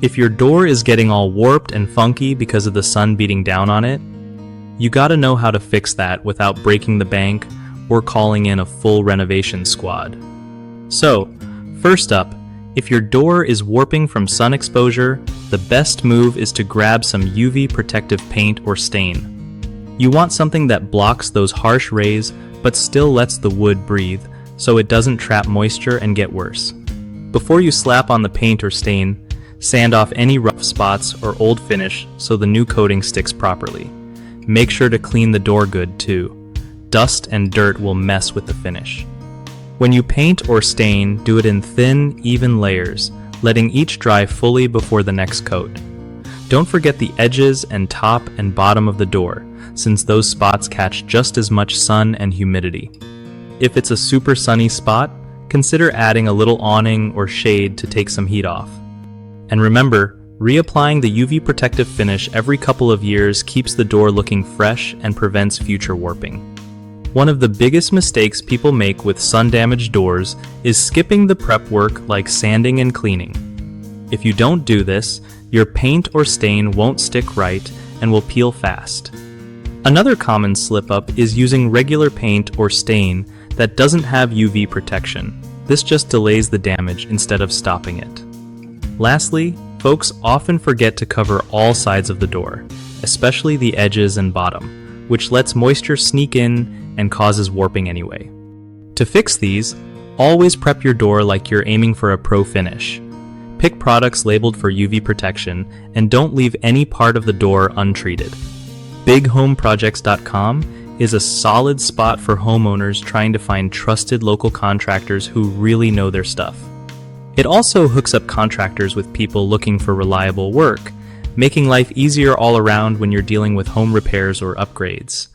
If your door is getting all warped and funky because of the sun beating down on it, you gotta know how to fix that without breaking the bank or calling in a full renovation squad. So, first up, if your door is warping from sun exposure, the best move is to grab some UV protective paint or stain. You want something that blocks those harsh rays but still lets the wood breathe so it doesn't trap moisture and get worse. Before you slap on the paint or stain, sand off any rough spots or old finish so the new coating sticks properly. Make sure to clean the door good too. Dust and dirt will mess with the finish. When you paint or stain, do it in thin, even layers, letting each dry fully before the next coat. Don't forget the edges and top and bottom of the door, since those spots catch just as much sun and humidity. If it's a super sunny spot, consider adding a little awning or shade to take some heat off. And remember, reapplying the UV protective finish every couple of years keeps the door looking fresh and prevents future warping. One of the biggest mistakes people make with sun-damaged doors is skipping the prep work like sanding and cleaning. If you don't do this, your paint or stain won't stick right and will peel fast. Another common slip-up is using regular paint or stain that doesn't have UV protection. This just delays the damage instead of stopping it. Lastly, folks often forget to cover all sides of the door, especially the edges and bottom, which lets moisture sneak in and causes warping anyway. To fix these, always prep your door like you're aiming for a pro finish. Pick products labeled for UV protection and don't leave any part of the door untreated. BigHomeProjects.com is a solid spot for homeowners trying to find trusted local contractors who really know their stuff. It also hooks up contractors with people looking for reliable work, making life easier all around when you're dealing with home repairs or upgrades.